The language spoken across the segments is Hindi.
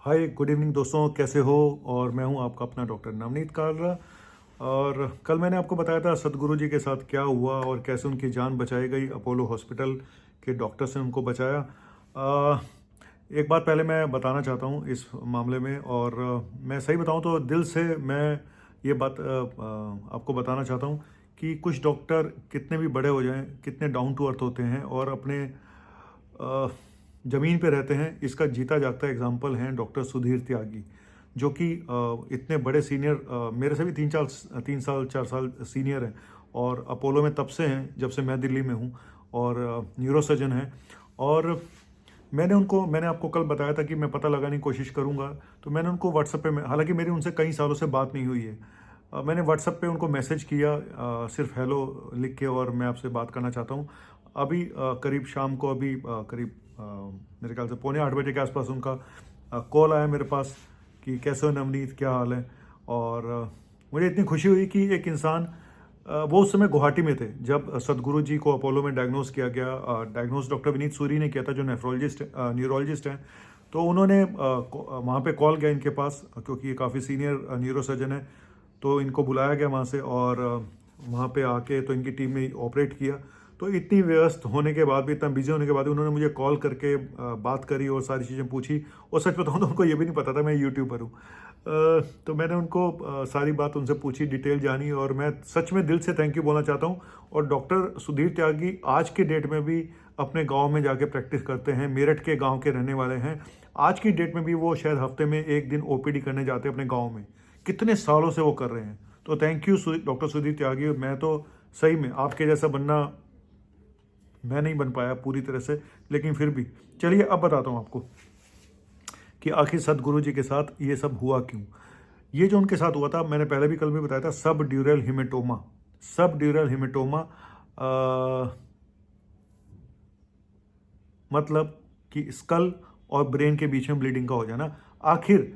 हाय गुड इवनिंग दोस्तों, कैसे हो। और मैं हूं आपका अपना डॉक्टर नवनीत कालरा। और कल मैंने आपको बताया था सदगुरु जी के साथ क्या हुआ और कैसे उनकी जान बचाई गई। अपोलो हॉस्पिटल के डॉक्टर्स ने उनको बचाया। एक बात पहले मैं बताना चाहता हूं इस मामले में, और मैं सही बताऊं तो दिल से मैं ये बात आपको बताना चाहता हूं कि कुछ डॉक्टर कितने भी बड़े हो जाएं, कितने डाउन टू अर्थ होते हैं और अपने ज़मीन पे रहते हैं। इसका जीता जागता एग्जाम्पल हैं डॉक्टर सुधीर त्यागी, जो कि इतने बड़े सीनियर, मेरे से भी 3 साल 4 साल सीनियर हैं, और अपोलो में तब से हैं जब से मैं दिल्ली में हूँ, और न्यूरो सर्जन हैं। और मैंने आपको कल बताया था कि मैं पता लगाने की कोशिश करूँगा, तो मैंने उनको व्हाट्सएप पे, हालांकि मेरी उनसे कई सालों से बात नहीं हुई है, मैंने व्हाट्सएप पे उनको मैसेज किया, सिर्फ हेलो लिख के, और मैं आपसे बात करना चाहता हूँ। अभी करीब शाम को, अभी करीब मेरे ख्याल से 7:45 के आसपास उनका कॉल आया मेरे पास कि कैसे हो नवनीत, क्या हाल है। और मुझे इतनी खुशी हुई कि एक इंसान, वो उस समय गुवाहाटी में थे जब सदगुरु जी को अपोलो में डायग्नोस किया गया। डायग्नोस डॉक्टर विनीत सूरी ने किया था, जो न्यूरोलॉजिस्ट हैं। तो उन्होंने वहाँ पे कॉल किया इनके पास, क्योंकि ये काफ़ी सीनियर न्यूरो सर्जन है। तो इनको बुलाया गया वहाँ से, और वहाँ पे आके तो इनकी टीम ने ऑपरेट किया। तो इतनी व्यस्त होने के बाद भी, इतना बिजी होने के बाद भी, उन्होंने मुझे कॉल करके बात करी और सारी चीज़ें पूछी। और सच बताऊँ तो उनको ये भी नहीं पता था मैं यूट्यूबर हूँ। तो मैंने उनको सारी बात उनसे पूछी, डिटेल जानी, और मैं सच में दिल से थैंक यू बोलना चाहता हूँ। और डॉक्टर सुधीर त्यागी आज के डेट में भी अपने गांव में जाके प्रैक्टिस करते हैं। मेरठ के गांव के रहने वाले हैं। आज की डेट में भी वो शायद हफ्ते में एक दिन ओपीडी करने जाते हैं अपने गांव में। कितने सालों से वो कर रहे हैं। तो थैंक यू डॉक्टर सुधीर त्यागी। मैं तो सही में आपके जैसा बनना मैं नहीं बन पाया पूरी तरह से, लेकिन फिर भी चलिए अब बताता हूँ आपको कि आखिर सदगुरु जी के साथ ये सब हुआ क्यों। ये जो उनके साथ हुआ था, मैंने पहले भी कल भी बताया था, सब ड्यूरल हिमेटोमा। सब ड्यूरल हिमेटोमा मतलब कि स्कल और ब्रेन के बीच में ब्लीडिंग का हो जाना। आखिर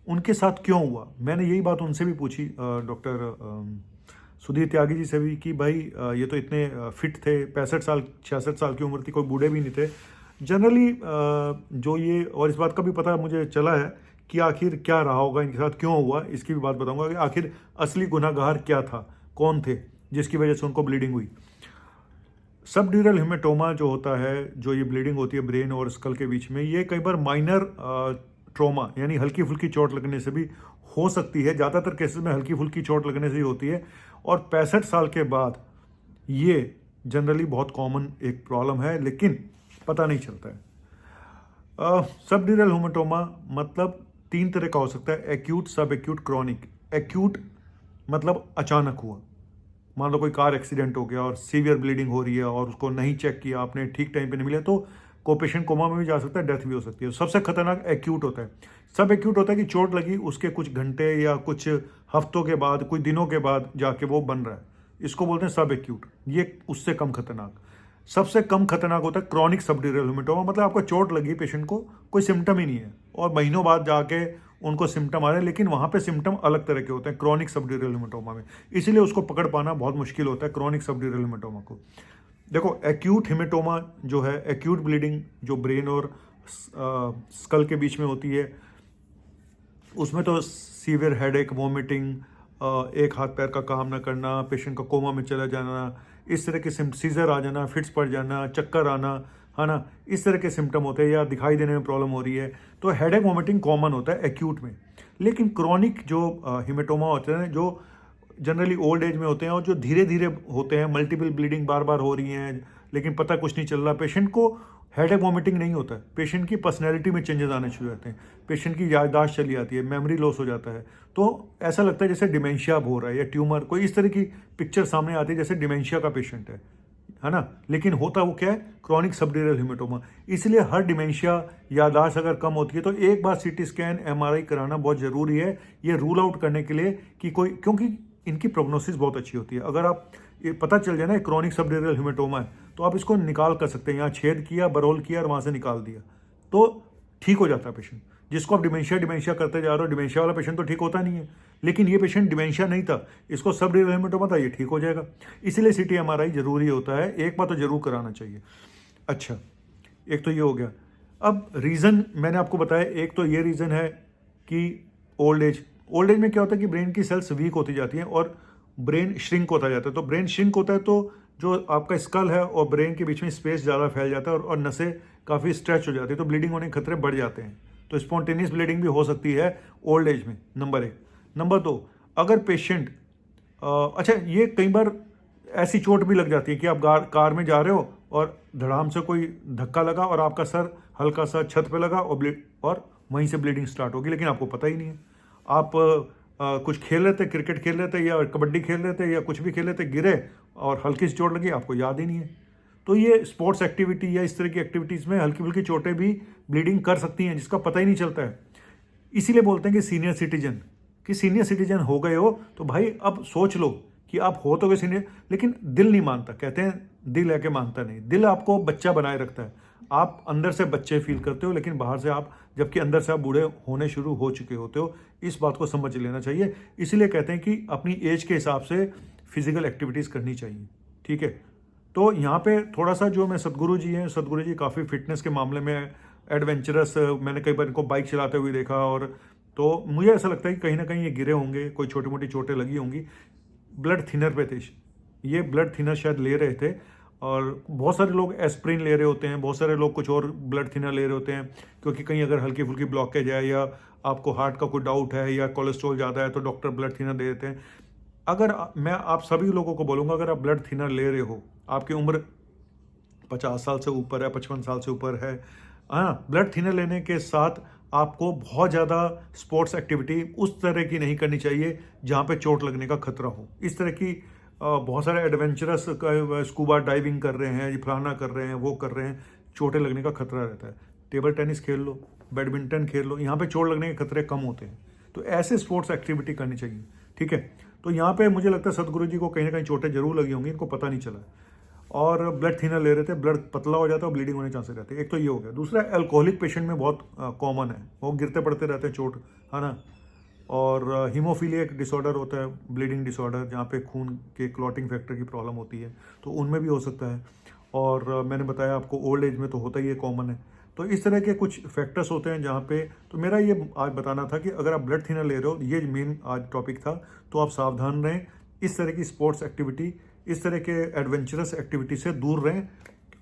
उनके साथ क्यों हुआ, मैंने यही बात उनसे भी पूछी, डॉक्टर सुधीर त्यागी जी से भी, कि भाई ये तो इतने फिट थे, 65 साल 66 साल की उम्र थी, कोई बूढ़े भी नहीं थे जनरली। जो ये, और इस बात का भी पता मुझे चला है कि आखिर क्या रहा होगा इनके साथ, क्यों हुआ, इसकी भी बात बताऊंगा कि आखिर असली गुनाहगार क्या था, कौन थे जिसकी वजह से उनको ब्लीडिंग हुई। सबड्यूरल हेमेटोमा जो होता है, जो ये ब्लीडिंग होती है ब्रेन और स्कल के बीच में, ये कई बार माइनर ट्रॉमा यानी हल्की फुल्की चोट लगने से भी हो सकती है। ज़्यादातर केसेस में हल्की फुल्की चोट लगने से ही होती है, और 65 साल के बाद ये जनरली बहुत कॉमन एक प्रॉब्लम है, लेकिन पता नहीं चलता है। सबड्यूरल हेमेटोमा मतलब 3 तरह का हो सकता है: एक्यूट, सब एक्यूट, क्रॉनिक। एक्यूट मतलब अचानक हुआ, मान लो कोई कार एक्सीडेंट हो गया और सीवियर ब्लीडिंग हो रही है और उसको नहीं चेक किया आपने, ठीक टाइम पे नहीं मिला, तो को पेशेंट कोमा में भी जा सकता है, डेथ भी हो सकती है। सबसे खतरनाक एक्यूट होता है। सब एक्यूट होता है कि चोट लगी उसके कुछ घंटे या कुछ हफ्तों के बाद, कुछ दिनों के बाद जाके वो बन रहा है, इसको बोलते हैं सब एक्यूट। ये उससे कम खतरनाक। सबसे कम खतरनाक होता है क्रॉनिक सबड्यूरल हेमेटोमा, मतलब आपको चोट लगी पेशेंट को, कोई सिम्टम ही नहीं है, और महीनों बाद जाके उनको सिम्टम आ रहे हैं, लेकिन वहाँ पे सिम्टम अलग तरह के होते हैं क्रॉनिक सबड्यूरल हेमेटोमा में। इसीलिए उसको पकड़ पाना बहुत मुश्किल होता है क्रॉनिक सबड्यूरल हेमेटोमा को। देखो, एक्यूट हेमेटोमा जो है, एक्यूट ब्लीडिंग जो ब्रेन और स्कल के बीच में होती है, उसमें तो सीवियर हेडेक, वॉमिटिंग, एक हाथ पैर का काम ना करना, पेशेंट का कोमा में चला जाना, इस तरह के सीजर आ जाना, फिट्स पड़ जाना, चक्कर आना, है ना, इस तरह के सिम्टम होते हैं, या दिखाई देने में प्रॉब्लम हो रही है, तो हेडेक वॉमिटिंग कॉमन होता है एक्यूट में। लेकिन क्रॉनिक जो हिमेटोमा होते हैं, जो जनरली ओल्ड एज में होते हैं और जो धीरे धीरे होते हैं, मल्टीपल ब्लीडिंग बार बार हो रही हैं लेकिन पता कुछ नहीं चल रहा, पेशेंट को हेडेक वॉमिटिंग नहीं होता है, पेशेंट की पर्सनैलिटी में चेंजेस आने शुरू हो जाते हैं, पेशेंट की याददाश्त चली जाती है, मेमोरी लॉस हो जाता है, तो ऐसा लगता है जैसे डिमेंशिया हो रहा है या ट्यूमर, कोई इस तरह की पिक्चर सामने आती है जैसे डिमेंशिया का पेशेंट है ना। लेकिन होता वो क्या है, क्रॉनिक सबड्यूरल हेमेटोमा। इसलिए हर डिमेंशिया, याददाश्त अगर कम होती है तो एक बार सीटी स्कैन, एमआरआई कराना बहुत ज़रूरी है, ये रूल आउट करने के लिए कि कोई, क्योंकि इनकी प्रोग्नोसिस बहुत अच्छी होती है। अगर आप ये पता चल जाए ना क्रॉनिक सबड्यूरल हेमेटोमा है, तो आप इसको निकाल कर सकते हैं, यहाँ छेद किया, बरोल किया और वहाँ से निकाल दिया, तो ठीक हो जाता है पेशेंट। जिसको आप डिमेंशिया डिमेंशिया करते जा रहे हो, डिमेंशिया वाला पेशेंट तो ठीक होता नहीं है, लेकिन ये पेशेंट डिमेंशिया नहीं था, इसको सबड्यूरल हेमेटोमा था, ये ठीक हो जाएगा। इसीलिए सीटी एमआरआई जरूरी होता है, एक बार तो जरूर कराना चाहिए। अच्छा, एक तो ये हो गया। अब रीज़न मैंने आपको बताया, एक तो ये रीज़न है कि ओल्ड एज में क्या होता है कि ब्रेन की सेल्स वीक होती जाती हैं और ब्रेन श्रिंक होता जाता है। तो ब्रेन श्रिंक होता है तो जो आपका स्कल है और ब्रेन के बीच में स्पेस ज़्यादा फैल जाता है और नसें काफ़ी स्ट्रेच हो जाती है, तो ब्लीडिंग होने के खतरे बढ़ जाते हैं। तो स्पॉन्टेनियस ब्लीडिंग भी हो सकती है ओल्ड एज में, नंबर 1। नंबर 2, अगर पेशेंट अच्छा, ये कई बार ऐसी चोट भी लग जाती है कि आप कार में जा रहे हो और धड़ाम से कोई धक्का लगा और आपका सर हल्का सा छत पे लगा और वहीं से ब्लीडिंग स्टार्ट होगी, लेकिन आपको पता ही नहीं है। आप कुछ खेल रहे थे, क्रिकेट खेल रहे थे या कबड्डी खेल रहे थे या कुछ भी खेल रहे थे, गिरे और हल्की सी चोट लगी, आपको याद ही नहीं है। तो ये स्पोर्ट्स एक्टिविटी या इस तरह की एक्टिविटीज़ में हल्की फुल्की चोटें भी ब्लीडिंग कर सकती हैं, जिसका पता ही नहीं चलता है। इसीलिए बोलते हैं कि सीनियर सिटीजन हो गए हो तो भाई अब सोच लो कि आप हो तो गए सीनियर, लेकिन दिल नहीं मानता। कहते हैं दिल है कि मानता नहीं, दिल आपको बच्चा बनाए रखता है। आप अंदर से बच्चे फील करते हो, लेकिन बाहर से आप, जबकि अंदर से आप बूढ़े होने शुरू हो चुके होते हो। इस बात को समझ लेना चाहिए। इसीलिए कहते हैं कि अपनी एज के हिसाब से फिजिकल एक्टिविटीज़ करनी चाहिए, ठीक है। तो यहाँ पे थोड़ा सा जो मैं सदगुरु जी काफ़ी फिटनेस के मामले में एडवेंचरस, मैंने कई बार इनको बाइक चलाते हुए देखा, और तो मुझे ऐसा लगता है कि कहीं ना कहीं ये गिरे होंगे, कोई छोटी मोटी चोटें लगी होंगी। ब्लड थिनर पे थे ये, ब्लड थिनर शायद ले रहे थे, और बहुत सारे लोग एस्प्रिन ले रहे होते हैं, बहुत सारे लोग कुछ और ब्लड थिनर ले रहे होते हैं, क्योंकि कहीं अगर हल्की फुल्की ब्लॉकेज है या आपको हार्ट का कोई डाउट है या कोलेस्ट्रॉल ज़्यादा है तो डॉक्टर ब्लड थिनर दे देते हैं। मैं आप सभी लोगों को बोलूँगा, अगर आप ब्लड थिनर ले रहे हो, आपकी उम्र 50 साल से ऊपर है, 55 साल से ऊपर है, हाँ, ब्लड थिनर लेने के साथ आपको बहुत ज़्यादा स्पोर्ट्स एक्टिविटी उस तरह की नहीं करनी चाहिए जहाँ पे चोट लगने का खतरा हो। इस तरह की बहुत सारे एडवेंचरस स्कूबा डाइविंग कर रहे हैं, फलाना कर रहे हैं, वो कर रहे हैं, चोटें लगने का खतरा रहता है। टेबल टेनिस खेल लो, बैडमिंटन खेल लो, यहाँ पे चोट लगने के खतरे कम होते हैं। तो ऐसे स्पोर्ट्स एक्टिविटी करनी चाहिए, ठीक है। तो यहाँ पे मुझे लगता है सदगुरु जी को कहीं ना कहीं चोटें जरूर लगी होंगी, इनको पता नहीं चला, और ब्लड थिनर ले रहे थे, ब्लड पतला हो जाता है और ब्लीडिंग होने के चांसेस रहते हैं। एक तो ये हो गया। दूसरा, अल्कोहलिक पेशेंट में बहुत कॉमन है, वो गिरते पड़ते रहते हैं, चोट, है ना। और हीमोफीलिया एक डिसऑर्डर होता है, ब्लीडिंग डिसऑर्डर, जहाँ पे खून के क्लॉटिंग फैक्टर की प्रॉब्लम होती है, तो उनमें भी हो सकता है। और मैंने बताया आपको ओल्ड एज में तो होता ही है, कॉमन है। तो इस तरह के कुछ फैक्टर्स होते हैं जहाँ पे, तो मेरा ये आज बताना था कि अगर आप ब्लड थिनर ले रहे हो, ये मेन आज टॉपिक था, तो आप सावधान रहें। इस तरह की स्पोर्ट्स एक्टिविटी, इस तरह के एडवेंचरस एक्टिविटी से दूर रहें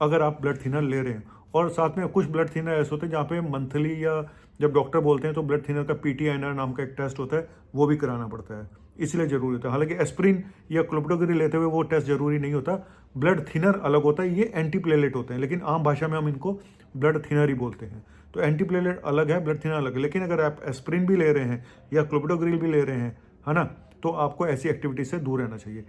अगर आप ब्लड थिनर ले रहे हैं। और साथ में कुछ ब्लड थिनर ऐसे होते हैं जहाँ पे मंथली या जब डॉक्टर बोलते हैं तो ब्लड थिनर का PTINR नाम का एक टेस्ट होता है, वो भी कराना पड़ता है, इसलिए जरूरी होता है। हालांकि एस्प्रिन या क्लोप्टोग्री लेते हुए वो टेस्ट जरूरी नहीं होता। ब्लड थिनर अलग होता है, ये एंटीप्लेलेट होते हैं, लेकिन आम भाषा में हम इनको ब्लड थिनर ही बोलते हैं। तो एंटीप्लेलेट अलग है, ब्लड थिनर अलग है। लेकिन अगर आप एस्प्रिन भी ले रहे हैं या क्लोप्टोग्रिल भी ले रहे हैं, है ना, तो आपको ऐसी एक्टिविटी से दूर रहना चाहिए।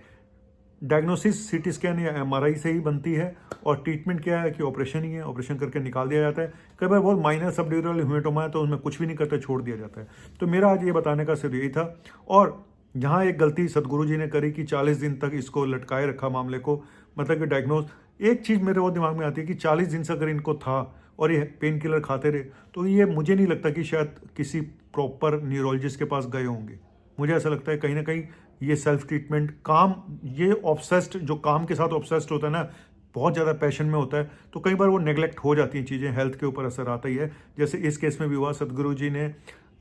डायग्नोसिस CT स्कैन या MRI से ही बनती है, और ट्रीटमेंट क्या है कि ऑपरेशन ही है, ऑपरेशन करके निकाल दिया जाता है। कई बार बहुत माइनर सबड्यूरल ह्यूमेटोमा है तो उसमें कुछ भी नहीं करते, छोड़ दिया जाता है। तो मेरा आज ये बताने का सिर्फ यही था। और यहाँ एक गलती सदगुरु जी ने करी कि 40 दिन तक इसको लटकाए रखा मामले को, मतलब कि डायग्नोज। एक चीज़ मेरे वो दिमाग में आती है कि 40 दिन से अगर इनको था और ये पेन किलर खाते रहे, तो ये मुझे नहीं लगता कि शायद किसी प्रॉपर न्यूरोलॉजिस्ट के पास गए होंगे। मुझे ऐसा लगता है कहीं ना कहीं ये सेल्फ ट्रीटमेंट, काम, ये ऑब्सेस्ड, जो काम के साथ ऑब्सेस्ड होता है ना, बहुत ज़्यादा पैशन में होता है, तो कई बार वो नेग्लेक्ट हो जाती हैं चीज़ें, हेल्थ के ऊपर असर आता ही है। जैसे इस केस में भी हुआ, सदगुरु जी ने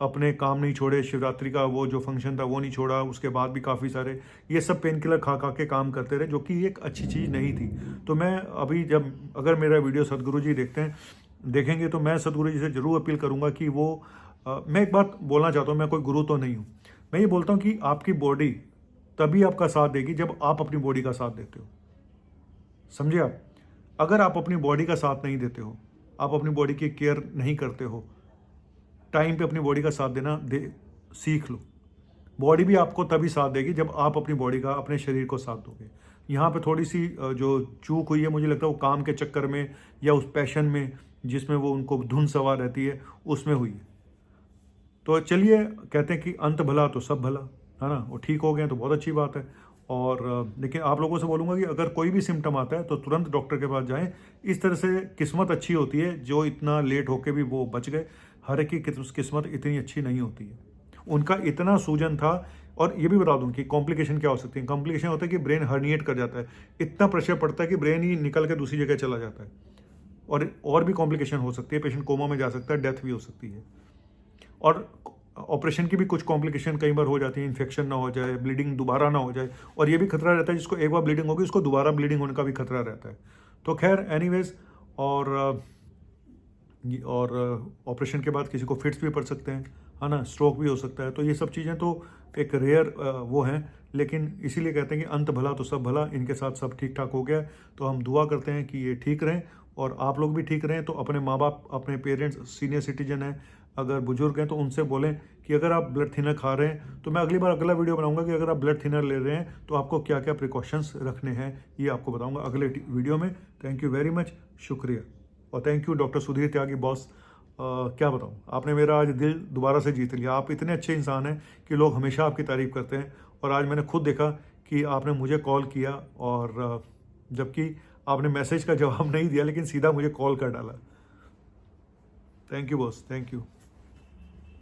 अपने काम नहीं छोड़े, शिवरात्रि का वो जो फंक्शन था वो नहीं छोड़ा, उसके बाद भी काफ़ी सारे ये सब पेन किलर खा खा के काम करते रहे, जो कि एक अच्छी चीज़ नहीं थी। तो मैं अभी जब अगर मेरा वीडियो सदगुरु जी देखेंगे तो मैं सदगुरु जी से ज़रूर अपील करूँगा कि वो मैं एक बात बोलना चाहता हूँ, मैं कोई गुरु तो नहीं हूँ, मैं ये बोलता हूँ कि आपकी बॉडी तभी आपका साथ देगी जब आप अपनी बॉडी का साथ देते हो, समझे आप। अगर आप अपनी बॉडी का साथ नहीं देते हो, आप अपनी बॉडी की केयर नहीं करते हो, टाइम पे अपनी बॉडी का साथ देना सीख लो। बॉडी भी आपको तभी साथ देगी जब आप अपनी बॉडी का, अपने शरीर को साथ दोगे। यहाँ पे थोड़ी सी जो चूक हुई है, मुझे लगता है वो काम के चक्कर में या उस पैशन में जिसमें वो उनको धुन सवार रहती है, उसमें हुई है। तो चलिए, कहते हैं कि अंत भला तो सब भला, है ना, वो ठीक हो गए तो बहुत अच्छी बात है। और लेकिन आप लोगों से बोलूँगा कि अगर कोई भी सिम्टम आता है तो तुरंत डॉक्टर के पास जाएं। इस तरह से किस्मत अच्छी होती है, जो इतना लेट होके भी वो बच गए। हर एक की किस्मत इतनी अच्छी नहीं होती है। उनका इतना सूजन था। और ये भी बता दूं कि कॉम्प्लिकेशन क्या हो सकती है। कॉम्प्लिकेशन होता है कि ब्रेन हर्निएट कर जाता है, इतना प्रेशर पड़ता है कि ब्रेन ही निकल के दूसरी जगह चला जाता है, और भी कॉम्प्लिकेशन हो सकती है, पेशेंट कोमा में जा सकता है, डेथ भी हो सकती है। और ऑपरेशन की भी कुछ कॉम्प्लिकेशन कई बार हो जाती है, इन्फेक्शन ना हो जाए, ब्लीडिंग दोबारा ना हो जाए, और ये भी खतरा रहता है जिसको एक बार ब्लीडिंग होगी उसको दोबारा ब्लीडिंग होने का भी खतरा रहता है। तो खैर एनीवेज, और ऑपरेशन के बाद किसी को फिट्स भी पड़ सकते हैं, है ना, स्ट्रोक भी हो सकता है। तो ये सब चीज़ें तो एक रेयर वो हैं, लेकिन इसीलिए कहते हैं कि अंत भला तो सब भला, इनके साथ सब ठीक ठाक हो गया। तो हम दुआ करते हैं कि ये ठीक रहें और आप लोग भी ठीक रहें। तो अपने माँ बाप, अपने पेरेंट्स, सीनियर सिटीजन हैं, अगर बुजुर्ग हैं तो उनसे बोलें कि अगर आप ब्लड थिनर खा रहे हैं, तो मैं अगली बार अगला वीडियो बनाऊंगा कि अगर आप ब्लड थिनर ले रहे हैं तो आपको क्या क्या प्रिकॉशंस रखने हैं, ये आपको बताऊंगा अगले वीडियो में। थैंक यू वेरी मच, शुक्रिया। और thank you doctor Sudhir Tyagi boss. क्या बताऊं, आपने मेरा आज दिल दोबारा से जीत लिया। आप इतने अच्छे इंसान हैं कि लोग हमेशा आपकी तारीफ़ करते हैं, और आज मैंने खुद देखा कि आपने मुझे कॉल किया, और जबकि आपने मैसेज का जवाब नहीं दिया लेकिन सीधा मुझे कॉल कर डाला। Thank you boss, thank you.